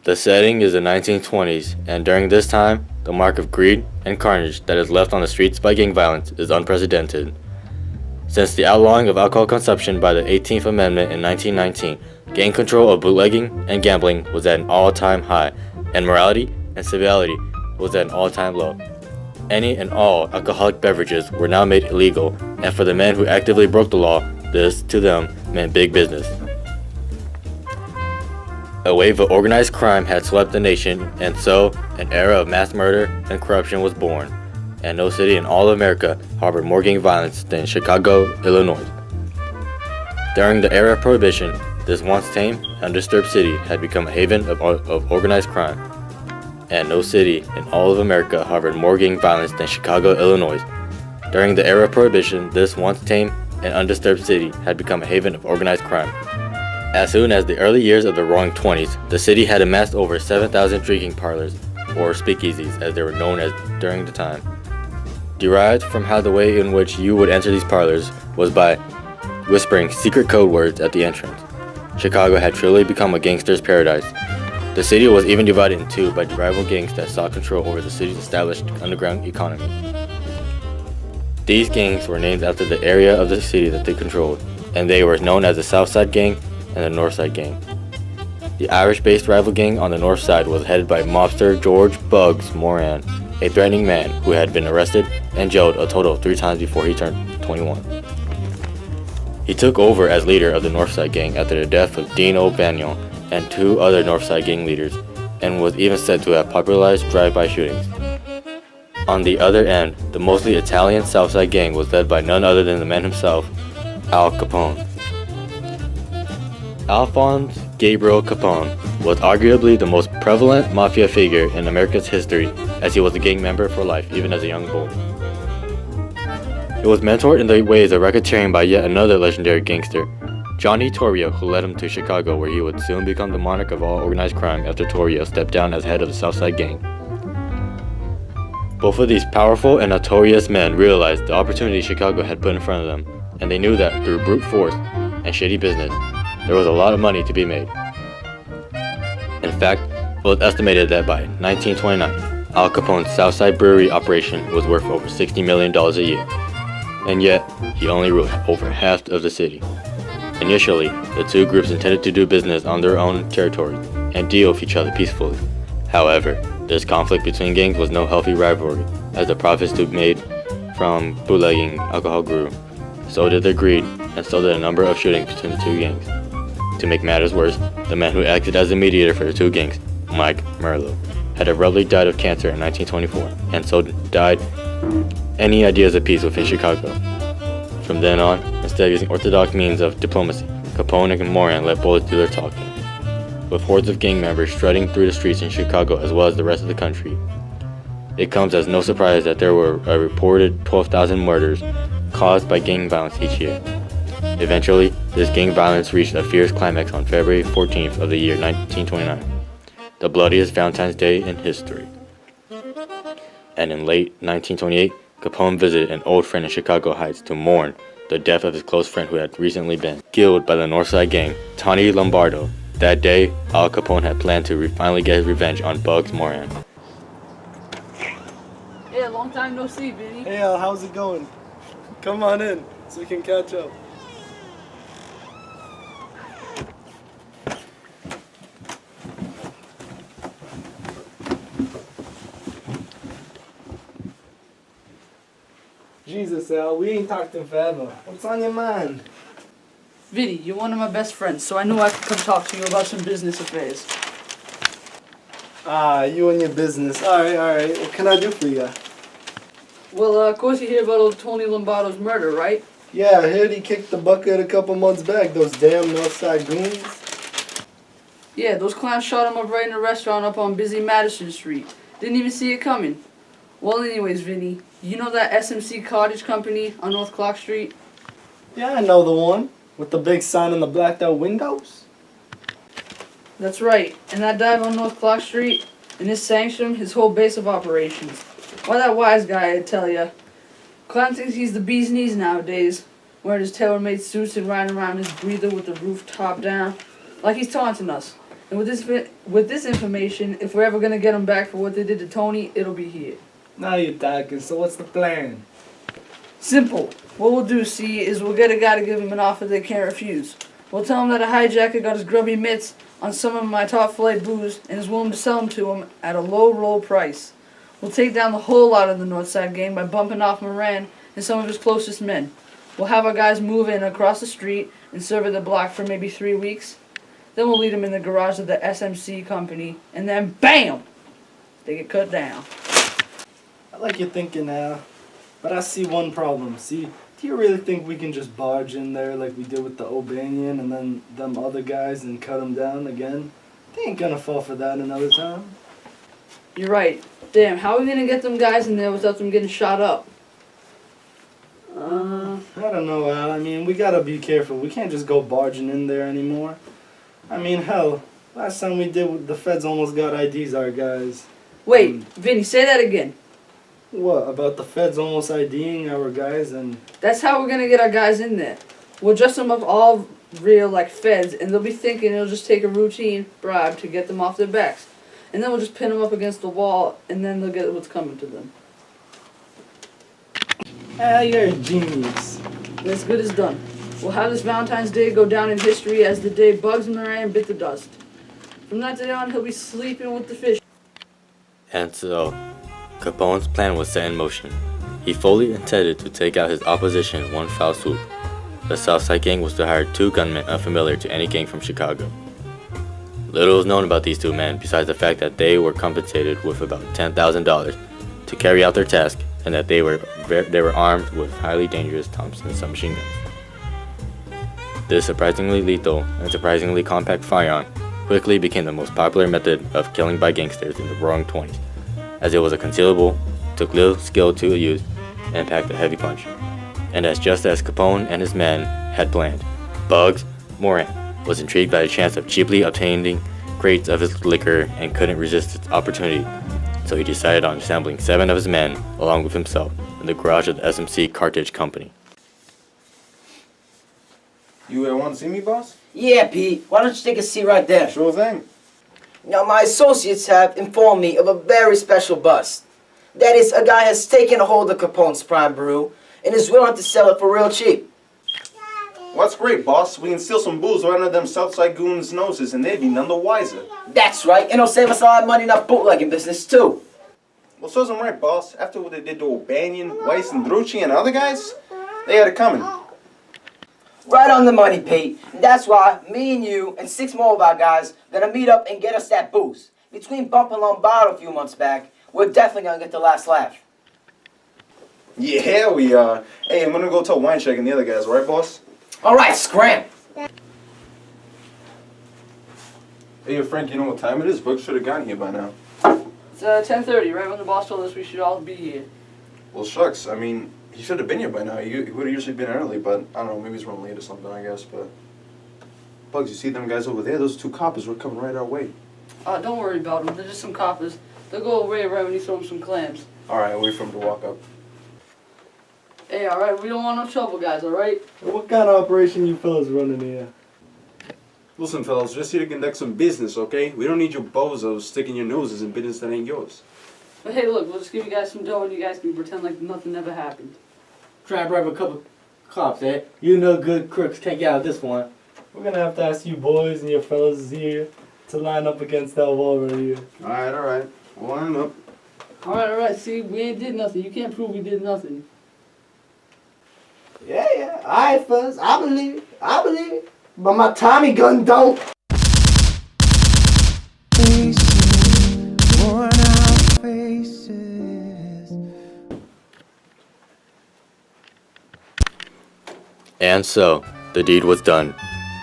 The setting is the 1920s, and during this time, the mark of greed and carnage that is left on the streets by gang violence is unprecedented. Since the outlawing of alcohol consumption by the 18th Amendment in 1919, gang control of bootlegging and gambling was at an all-time high, and morality and civility was at an all-time low. Any and all alcoholic beverages were now made illegal, and for the men who actively broke the law, this, to them, meant big business. A wave of organized crime had swept the nation, and so an era of mass murder and corruption was born, and no city in all of America harbored more gang violence than Chicago, Illinois. During the era of Prohibition, this once tame, undisturbed city had become a haven of organized crime, and no city in all of America harbored more gang violence than Chicago, Illinois. During the era of Prohibition, this once tame and undisturbed city had become a haven of organized crime. As soon as the early years of the Roaring Twenties, the city had amassed over 7,000 drinking parlors, or speakeasies as they were known as during the time. Derived from how the way in which you would enter these parlors was by whispering secret code words at the entrance. Chicago had truly become a gangster's paradise. The city was even divided in two by rival gangs that sought control over the city's established underground economy. These gangs were named after the area of the city that they controlled, and they were known as the South Side Gang and the North Side Gang. The Irish-based rival gang on the north side was headed by mobster George Bugs Moran, a threatening man who had been arrested and jailed a total of 3 times before he turned 21. He took over as leader of the North Side Gang after the death of Dean O'Banion and 2 other North Side Gang leaders, and was even said to have popularized drive-by shootings. On the other end, the mostly Italian South Side Gang was led by none other than the man himself, Al Capone. Alphonse Gabriel Capone was arguably the most prevalent mafia figure in America's history, as he was a gang member for life, even as a young boy. He was mentored in the ways of racketeering by yet another legendary gangster, Johnny Torrio, who led him to Chicago, where he would soon become the monarch of all organized crime after Torrio stepped down as head of the Southside Gang. Both of these powerful and notorious men realized the opportunity Chicago had put in front of them, and they knew that through brute force and shady business, there was a lot of money to be made. In fact, it was estimated that by 1929, Al Capone's Southside Brewery operation was worth over $60 million a year, and yet he only ruled over half of the city. Initially, the two groups intended to do business on their own territory and deal with each other peacefully. However, this conflict between gangs was no healthy rivalry, as the profits to be made from bootlegging alcohol grew. So did their greed, and so did a number of shootings between the two gangs. To make matters worse, the man who acted as the mediator for the two gangs, Mike Merlo, had abruptly died of cancer in 1924, and so died any ideas of peace within Chicago. From then on, instead of using orthodox means of diplomacy, Capone and Moran let bullets do their talking, with hordes of gang members strutting through the streets in Chicago as well as the rest of the country. It comes as no surprise that there were a reported 12,000 murders caused by gang violence each year. Eventually, this gang violence reached a fierce climax on February 14th of the year 1929, the bloodiest Valentine's Day in history. And in late 1928, Capone visited an old friend in Chicago Heights to mourn the death of his close friend who had recently been killed by the Northside Gang, Tony Lombardo. That day, Al Capone had planned to finally get his revenge on Bugs Moran. Yeah, long time no see, Vinny. Hey Al, how's it going? Come on in so we can catch up. Jesus, Al, we ain't talked in forever. What's on your mind? Vinny, you're one of my best friends, so I knew I could come talk to you about some business affairs. Ah, you and your business. Alright. What can I do for you? Well, of course you hear about old Tony Lombardo's murder, right? Yeah, I heard he kicked the bucket a couple months back, those damn Northside goons. Yeah, those clowns shot him up right in a restaurant up on busy Madison Street. Didn't even see it coming. Well, anyways, Vinny, you know that SMC Cottage Company on North Clock Street? Yeah, I know the one. With the big sign on the blacked out windows? That's right, and that dive on North Clock Street, and this sanctioned his whole base of operations. Why, that wise guy, I tell ya. Clown thinks he's the bee's knees nowadays, wearing his tailor-made suits and riding around his breather with the roof top down, like he's taunting us. And with this information, if we're ever gonna get them back for what they did to Tony, it'll be here. Now you're talking, so what's the plan? Simple. What we'll do, see, is we'll get a guy to give him an offer they can't refuse. We'll tell him that a hijacker got his grubby mitts on some of my top flight booze and is willing to sell them to him at a low roll price. We'll take down the whole lot of the Northside gang by bumping off Moran and some of his closest men. We'll have our guys move in across the street and serve at the block for maybe 3 weeks. Then we'll lead them in the garage of the SMC company, and then BAM! They get cut down. I like your thinking now, but I see one problem. See, do you really think we can just barge in there like we did with the O'Banian and then them other guys and cut them down again? They ain't gonna fall for that another time. You're right. Damn, how are we gonna get them guys in there without them getting shot up? I don't know, Al. I mean, we gotta be careful. We can't just go barging in there anymore. I mean, hell, last time we did, the feds almost got IDs our guys. Wait, Vinny, say that again. What, about the feds almost IDing our guys and... That's how we're gonna get our guys in there. We'll dress them up all real like feds, and they'll be thinking it'll just take a routine bribe to get them off their backs. And then we'll just pin them up against the wall, and then they'll get what's coming to them. Ah, you're a genius. And as good as done. We'll have this Valentine's Day go down in history as the day Bugs Moran bit the dust. From that day on, he'll be sleeping with the fish. And so, Capone's plan was set in motion. He fully intended to take out his opposition in one foul swoop. The Southside gang was to hire 2 gunmen unfamiliar to any gang from Chicago. Little was known about these 2 men besides the fact that they were compensated with about $10,000 to carry out their task, and that they were armed with highly dangerous Thompson submachine guns. This surprisingly lethal and surprisingly compact firearm quickly became the most popular method of killing by gangsters in the Roaring '20s, as it was a concealable, took little skill to use, and packed a heavy punch. And just as Capone and his men had planned, Bugs Moran was intrigued by the chance of cheaply obtaining crates of his liquor and couldn't resist its opportunity, so he decided on assembling 7 of his men along with himself in the garage of the SMC Cartridge Company. You want to see me, boss? Yeah, Pete. Why don't you take a seat right there? Sure thing. Now, my associates have informed me of a very special bust. That is, a guy has taken a hold of Capone's prime brew and is willing to sell it for real cheap. Well, that's great, boss. We can steal some booze right under them Southside goons' noses, and they'd be none the wiser. That's right, and it'll save us a lot of money in our bootlegging business, too. Well, serves them right, boss. After what they did to O'Banian, Weiss, and Drucci, and other guys, they had it coming. Right on the money, Pete. That's why me and you and 6 more of our guys gonna meet up and get us that booze. Between Bump and Lombardo a few months back, we're definitely gonna get the last laugh. Yeah, we are. Hey, I'm gonna go tell Winecheck and the other guys, right, boss? All right, scram. Hey, Frank, you know what time it is? Brooks should have gotten here by now. It's 10:30, right when the boss told us we should all be here. Well, shucks. I mean, he should have been here by now. He would have usually been early, but I don't know. Maybe he's running late or something, I guess. But Bugs, you see them guys over there? Those 2 coppers were coming right our way. Don't worry about them. They're just some coppers. They'll go away right when you throw them some clams. All right, wait for him to walk up. Hey, alright, we don't want no trouble, guys, alright? What kind of operation you fellas running here? Listen, fellas, just here to conduct some business, okay? We don't need your bozos sticking your noses in business that ain't yours. But hey, look, we'll just give you guys some dough and you guys can pretend like nothing ever happened. Try and bribe a couple cops, eh? You know good crooks can't get out of this one. We're gonna have to ask you boys and your fellas here to line up against that wall right here. All right. We'll line up. Alright, see, we ain't did nothing. You can't prove we did nothing. Yeah. Alright, fellas. I believe it. But my Tommy gun don't. Worn out faces. And so, the deed was done.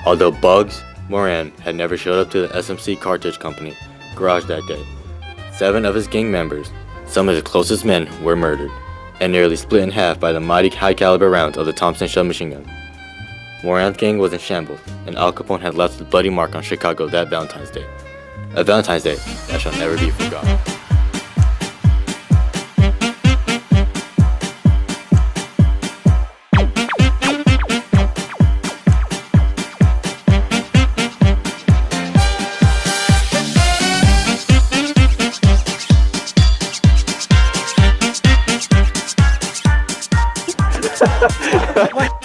Although Bugs Moran had never showed up to the SMC Cartridge Company garage that day, 7 of his gang members, some of his closest men, were murdered, and nearly split in half by the mighty high-caliber rounds of the Thompson submachine gun. Moran's gang was in shambles, and Al Capone had left his bloody mark on Chicago that Valentine's Day. A Valentine's Day that shall never be forgotten. What?